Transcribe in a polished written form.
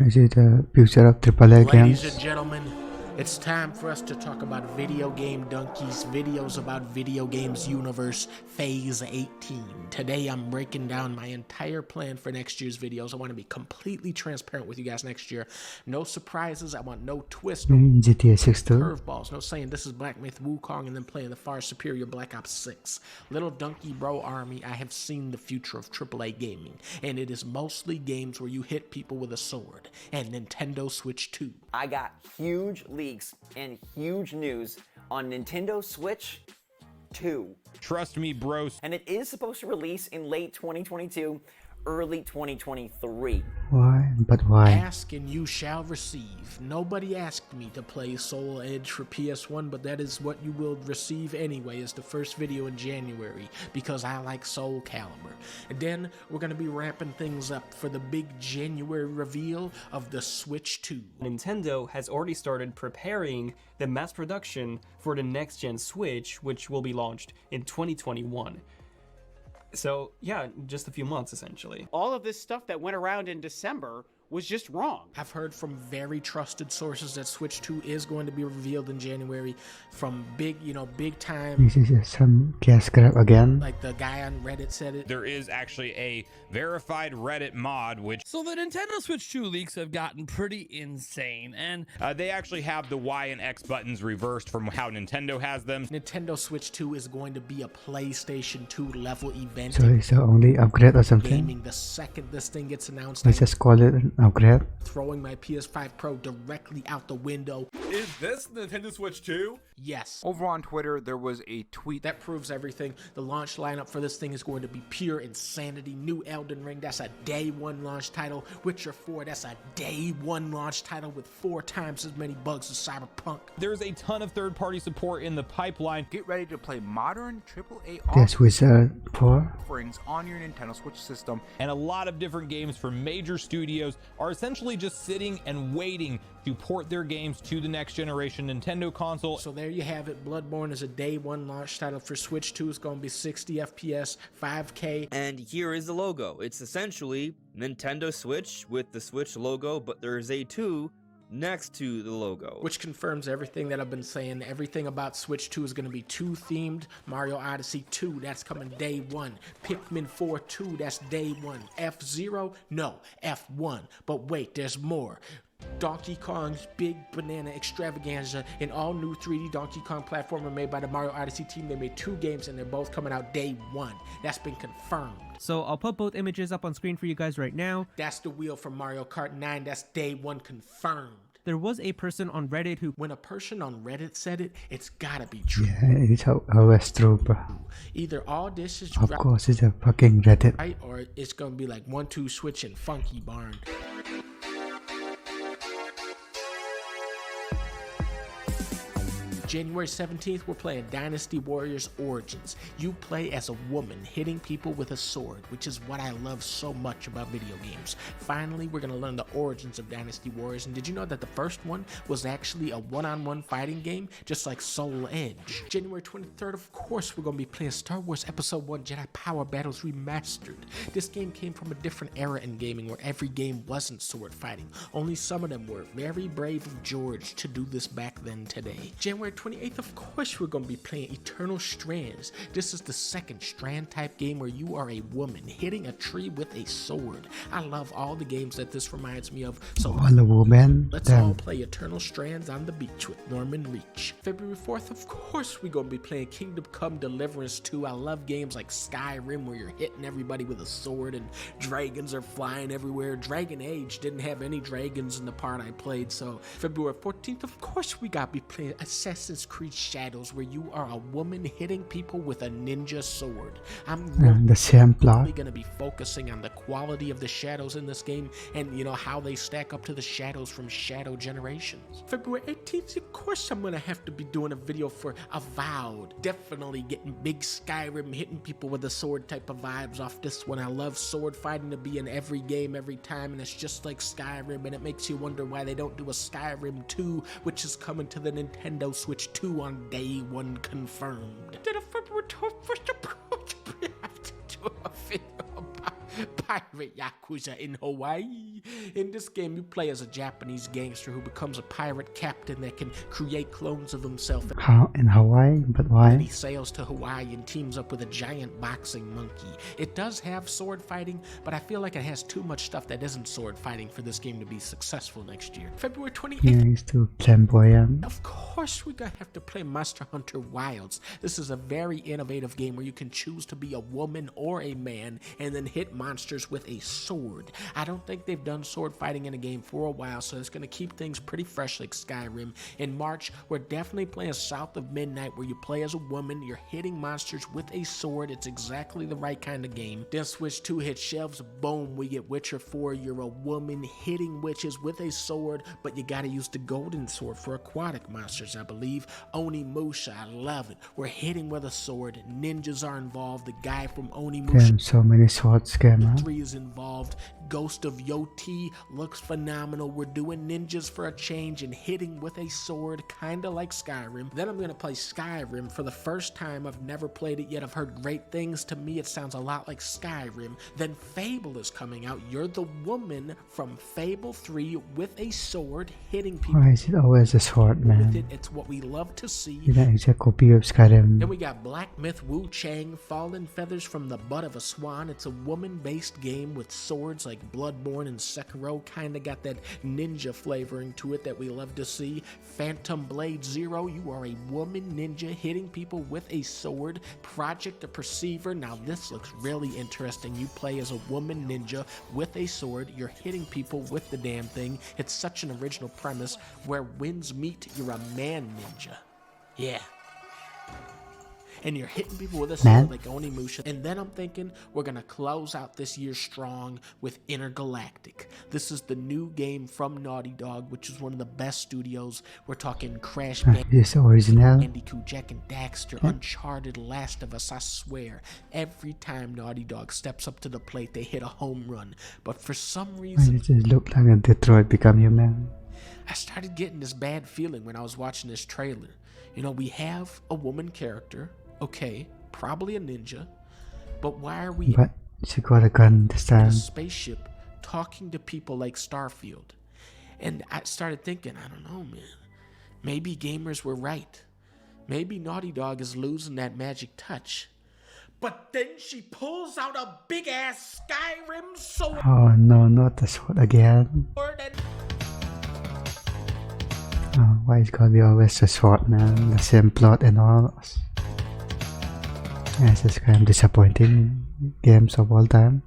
Is it the future of AAA games? Ladies and gentlemen, it's time for us to talk about Video Game Dunkey's videos about video games universe phase 18. Today I'm breaking down my entire plan for next year's videos. I want to be completely transparent with you guys next year. No surprises. I want no twists, no GTA 6 too? curveballs. No saying this is Black Myth Wukong and then playing the far superior Black Ops 6. Little Dunkey Bro Army, I have seen the future of AAA gaming, and it is mostly games where you hit people with a sword, and Nintendo Switch 2. I got huge leaks and huge news on Nintendo Switch 2. Trust me, bros. And it is supposed to release in late 2022, early 2023. Why? But why? Ask and you shall receive. Nobody asked me to play Soul Edge for PS1, but that is what you will receive anyway as the first video in January, because I like Soul Calibur. And then we're going to be wrapping things up for the big January reveal of the Switch 2. Nintendo has already started preparing the mass production for the next-gen Switch, which will be launched in 2021. So yeah, just a few months essentially. All of this stuff that went around in December was just wrong. I've heard from very trusted sources that Switch 2 is going to be revealed in January from big time. This is some cash grab again. Like the guy on Reddit said it. There is actually a verified Reddit mod, which So the Nintendo Switch 2 leaks have gotten pretty insane, and they actually have the Y and X buttons reversed from how Nintendo has them. Nintendo Switch 2 is going to be a PlayStation 2 level event. So it's the only upgrade or something? Gaming the second this thing gets announced. Let's just call it an upgrade. Throwing my PS5 Pro directly out the window. Is this Nintendo Switch 2? Yes. Over on Twitter, there was a tweet that proves everything. The launch lineup for this thing is going to be pure insanity. New Elden Ring, that's a day one launch title. Witcher 4, that's a day one launch title with 4 times as many bugs as Cyberpunk. There's a ton of third-party support in the pipeline. Get ready to play modern AAA That's Wizard 4 offerings on your Nintendo Switch system. And a lot of different games from major studios are essentially just sitting and waiting to port their games to the next generation Nintendo console. So there you have it. Bloodborne is a day one launch title for Switch 2. It's going to be 60 FPS, 5K. And here is the logo. It's essentially Nintendo Switch with the Switch logo, but there's a 2 next to the logo, which confirms everything that I've been saying. Everything about Switch 2 is going to be 2 themed. Mario Odyssey 2, that's coming day one. Pikmin 4 2, that's day one. F-Zero, no, F1. But wait, there's more. Donkey Kong's Big Banana Extravaganza, an all-new 3D Donkey Kong platformer made by the Mario Odyssey team. They made 2 games and they're both coming out day one. That's been confirmed. So I'll put both images up on screen for you guys right now. That's the wheel from Mario Kart 9. That's day one confirmed. There was a person on Reddit who... When a person on Reddit said it, it's gotta be true. Yeah, it's always true, bro. Either all this is of course, it's a fucking Reddit. right, or it's gonna be like 1-2 Switch and Funky Barn. January 17th, we're playing Dynasty Warriors Origins. You play as a woman hitting people with a sword, which is what I love so much about video games. Finally, we're going to learn the origins of Dynasty Warriors. And did you know that the first one was actually a one-on-one fighting game, just like Soul Edge? January 23rd, of course, we're going to be playing Star Wars Episode 1 Jedi Power Battles Remastered. This game came from a different era in gaming where every game wasn't sword fighting. Only some of them were. Very brave of George to do this back then today. January 28th, of course, we're going to be playing Eternal Strands. This is the second Strand type game where you are a woman hitting a tree with a sword. I love all the games that this reminds me of. So all a woman. Let's all play Eternal Strands on the beach with Norman Reach. February 4th, of course, we're going to be playing Kingdom Come Deliverance 2. I love games like Skyrim where you're hitting everybody with a sword and dragons are flying everywhere. Dragon Age didn't have any dragons in the part I played. So February 14th, of course, we got to be playing Assassin's Creed Shadows where you are a woman hitting people with a ninja sword. I'm really the same plot. going to be focusing on the quality of the shadows in this game and how they stack up to the shadows from Shadow Generations. February 18th, of course, I'm going to have to be doing a video for Avowed. Definitely getting big Skyrim, hitting people with a sword type of vibes off this one. I love sword fighting to be in every game every time, and it's just like Skyrim, and it makes you wonder why they don't do a Skyrim 2, which is coming to the Nintendo Switch 2 on day one confirmed. Did a February 21st, we have to do a video about pirate yakuza in Hawaii. In this game, you play as a Japanese gangster who becomes a pirate captain that can create clones of himself. How in Hawaii? But Then he why? sails to Hawaii and teams up with a giant boxing monkey. It does have sword fighting, but I feel like it has too much stuff that isn't sword fighting for this game to be successful next year. February 28th. Yeah, he's too flamboyant. Of course, we're gonna have to play Monster Hunter Wilds. This is a very innovative game where you can choose to be a woman or a man and then hit monsters with a sword. I don't think they've done sword fighting in a game for a while, so it's gonna keep things pretty fresh like Skyrim. In March, we're definitely playing South of Midnight where you play as a woman, you're hitting monsters with a sword. It's exactly the right kind of game. Then Switch 2 hit shelves, boom, we get Witcher 4. You're a woman hitting witches with a sword, but you gotta use the golden sword for aquatic monsters, I believe. Onimusha, I love it. We're hitting with a sword. Ninjas are involved. The guy from Onimusha Damn, so many swords game, huh? 3 is involved. Ghost of Yoti looks phenomenal. We're doing ninjas for a change and hitting with a sword, kinda like Skyrim. Then I'm gonna play Skyrim for the first time. I've never played it yet. I've heard great things. To me, it sounds a lot like Skyrim. Then Fable is coming out. You're the woman from Fable 3 with a sword hitting people Why is it always a sword, with it. man? It's what we love to see. Is that exact copy of Skyrim? Then we got Black Myth Wu Chang, Fallen Feathers from the Butt of a Swan. It's a woman-based game with swords like Bloodborne and Sekiro. Kinda got that ninja flavoring to it that we love to see. Phantom Blade Zero, you are a woman ninja hitting people with a sword. Project the Perceiver, now this looks really interesting. You play as a woman ninja with a sword. You're hitting people with the damn thing. It's such an original premise. Where winds meet, you're a man ninja. Yeah. And you're hitting people with a Man. sword like Onimusha. And then I'm thinking we're gonna close out this year strong with Intergalactic. This is the new game from Naughty Dog, which is one of the best studios. We're talking Crash This original. Bandicoot, Jack and Daxter, Uncharted, Last of Us. I swear, every time Naughty Dog steps up to the plate, they hit a home run. But for some Why reason, does it look like a Detroit Become Human? I started getting this bad feeling when I was watching this trailer. You know, we have a woman character, okay, probably a ninja, but why are we But she got a gun this in a time. spaceship talking to people like Starfield? And I started thinking, I don't know, man. Maybe gamers were right. Maybe Naughty Dog is losing that magic touch. But then she pulls out a big ass Skyrim sword Oh no, not the sword again. and Oh, why it's gotta be always a sword, man? The same plot and all. Yes, it's kind of disappointing games of all time.